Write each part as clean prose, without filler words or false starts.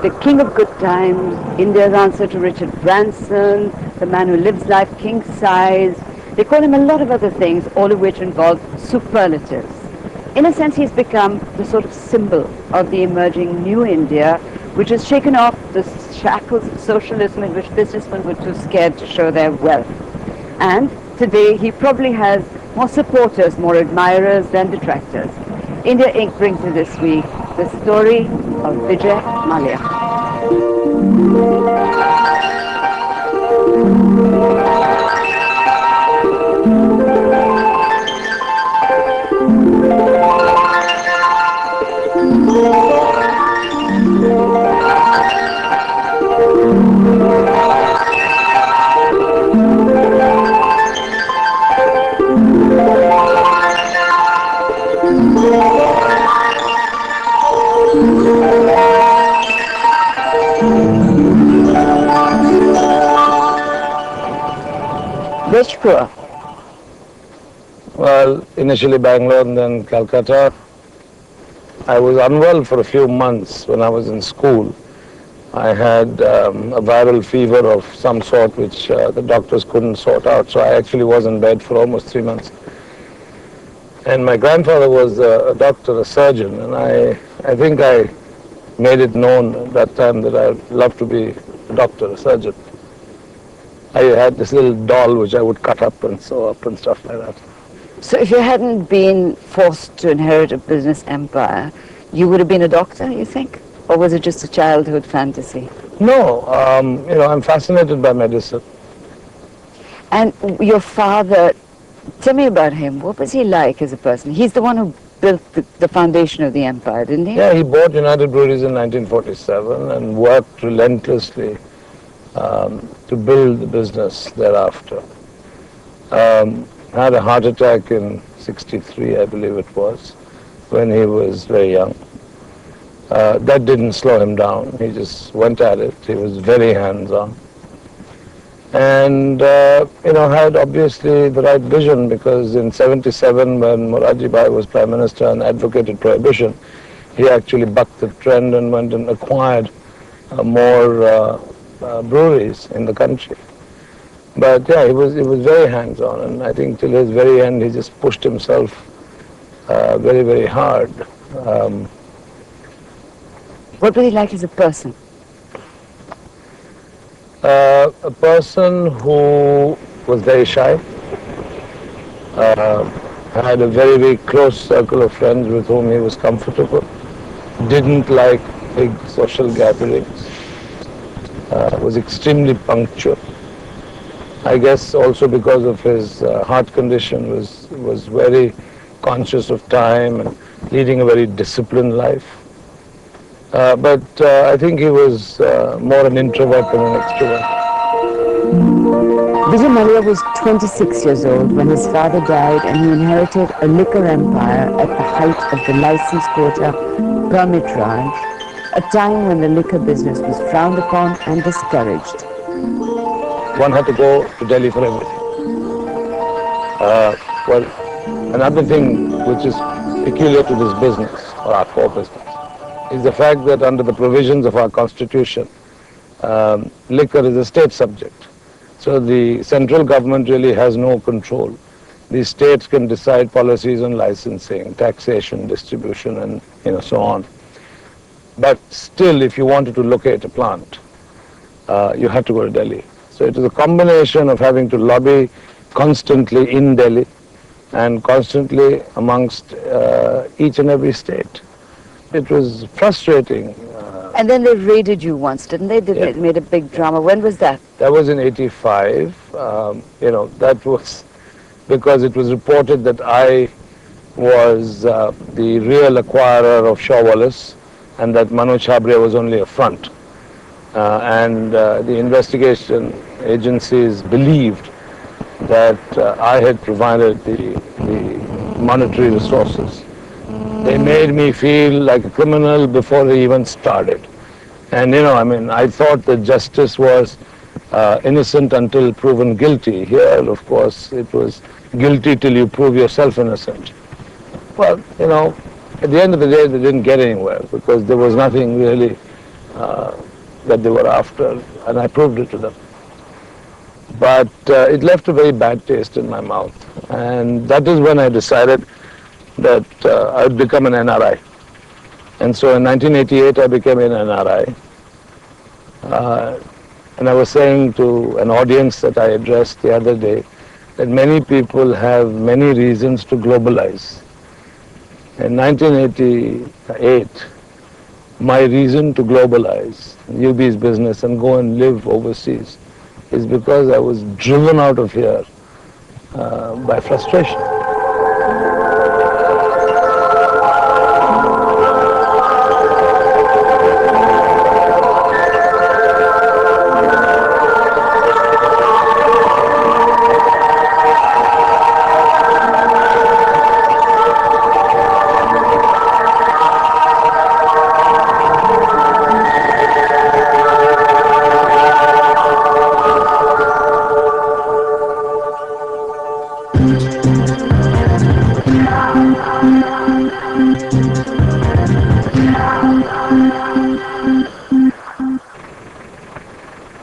the king of good times, India's answer to Richard Branson, the man who lives life king size. They call him a lot of other things, all of which involve superlatives. In a sense, he's become the sort of symbol of the emerging new India, which has shaken off the shackles of socialism in which businessmen were too scared to show their wealth. And today, he probably has more supporters, more admirers than detractors. India Inc. brings you this week the story of Vijay Mallya. Which poor? Well, initially Bangalore and then Calcutta. I was unwell for a few months when I was in school. I had a viral fever of some sort which the doctors couldn't sort out, so I actually was in bed for almost 3 months. And my grandfather was a doctor, a surgeon, and I think I made it known at that time that I'd love to be a doctor, a surgeon. I had this little doll which I would cut up and sew up and stuff like that. So if you hadn't been forced to inherit a business empire, you would have been a doctor, you think? Or was it just a childhood fantasy? No, I'm fascinated by medicine. And your father, tell me about him. What was he like as a person? He's the one who built the foundation of the empire, didn't he? Yeah, he bought United Breweries in 1947 and worked relentlessly to build the business thereafter. Had a heart attack in '63, I believe it was, when he was very young. That didn't slow him down. He just went at it. He was very hands-on. And, had obviously the right vision, because in '77, when Morarji Bhai was Prime Minister and advocated prohibition, he actually bucked the trend and went and acquired more breweries in the country. But yeah, he was very hands-on, and I think till his very end he just pushed himself very, very hard. What was he like as a person? A person who was very shy, had a very, very close circle of friends with whom he was comfortable, didn't like big social gatherings, was extremely punctual. I guess also because of his heart condition was very conscious of time and leading a very disciplined life. But I think he was more an introvert than an extrovert. Vijay Mallya was 26 years old when his father died, and he inherited a liquor empire at the height of the license quota permit Raj, a time when the liquor business was frowned upon and discouraged. One had to go to Delhi for everything. Well, another thing which is peculiar to this business, or our core business, is the fact that under the provisions of our constitution, liquor is a state subject. So the central government really has no control. The states can decide policies on licensing, taxation, distribution, and so on. But still, if you wanted to locate a plant, you had to go to Delhi. So it is a combination of having to lobby constantly in Delhi and constantly amongst each and every state. It was frustrating. And then they raided you once, didn't they? They made a big drama. When was that? That was in '85. That was because it was reported that I was the real acquirer of Shaw Wallace and that Manoj Chabria was only a front. And the investigation agencies believed that I had provided the monetary resources. They made me feel like a criminal before they even started. And I thought that justice was innocent until proven guilty. Here, of course, it was guilty till you prove yourself innocent. Well, at the end of the day, they didn't get anywhere because there was nothing really that they were after, and I proved it to them. But it left a very bad taste in my mouth, and that is when I decided that I would become an NRI. And so in 1988 I became an NRI, and I was saying to an audience that I addressed the other day that many people have many reasons to globalize. In 1988, my reason to globalize UB's business and go and live overseas is because I was driven out of here by frustration.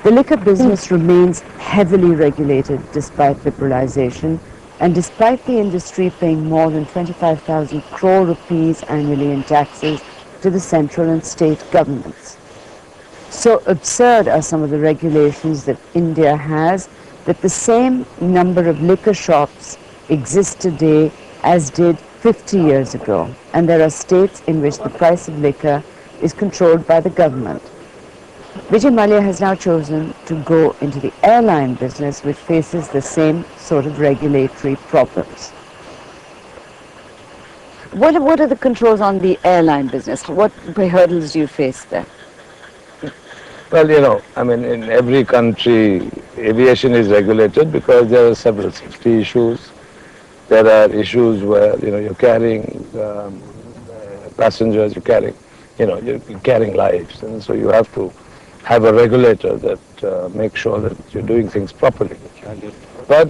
The liquor business remains heavily regulated despite liberalization and despite the industry paying more than 25,000 crore rupees annually in taxes to the central and state governments. So absurd are some of the regulations that India has that the same number of liquor shops exist today as did 50 years ago, and there are states in which the price of liquor is controlled by the government. Vijay Mallya has now chosen to go into the airline business, which faces the same sort of regulatory problems. What are the controls on the airline business? What hurdles do you face there? Well, you know, I mean, in every country, aviation is regulated because there are several safety issues. There are issues where, you know, you're carrying passengers, you're carrying lives, and so you have to have a regulator that makes sure that you're doing things properly. But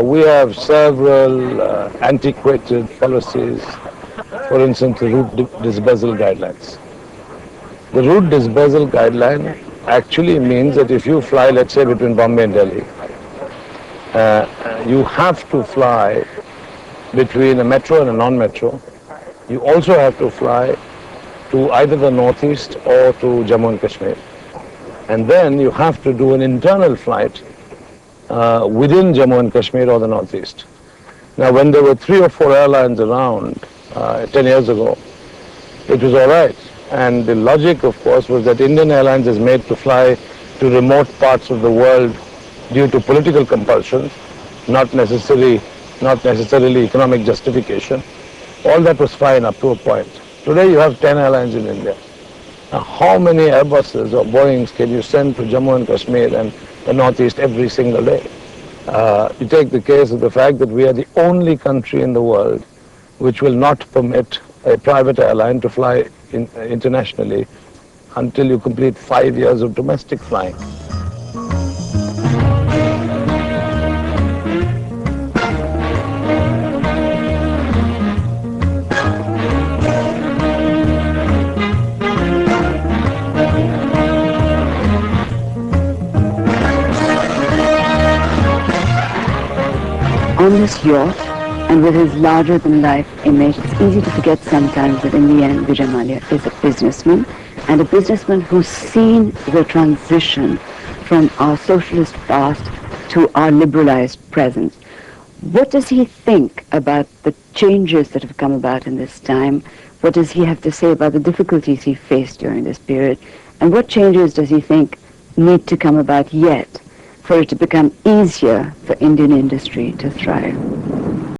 we have several antiquated policies. For instance, the route dispersal guidelines. The route dispersal guideline actually means that if you fly, let's say, between Bombay and Delhi, you have to fly between a metro and a non-metro. You also have to fly to either the northeast or to Jammu and Kashmir. And then you have to do an internal flight within Jammu and Kashmir or the northeast. Now, when there were 3 or 4 airlines around 10 years ago, it was all right. And the logic, of course, was that Indian Airlines is made to fly to remote parts of the world due to political compulsion, not necessarily economic justification. All that was fine up to a point. Today you have 10 airlines in India. Now, how many Airbuses or Boeings can you send to Jammu and Kashmir and the Northeast every single day? You take the case of the fact that we are the only country in the world which will not permit a private airline to fly internationally until you complete 5 years of domestic flying. On this yacht, and with his larger-than-life image, it's easy to forget sometimes that in the end, Vijay Mallya is a businessman, and a businessman who's seen the transition from our socialist past to our liberalized present. What does he think about the changes that have come about in this time? What does he have to say about the difficulties he faced during this period? And what changes does he think need to come about yet for it to become easier for Indian industry to thrive?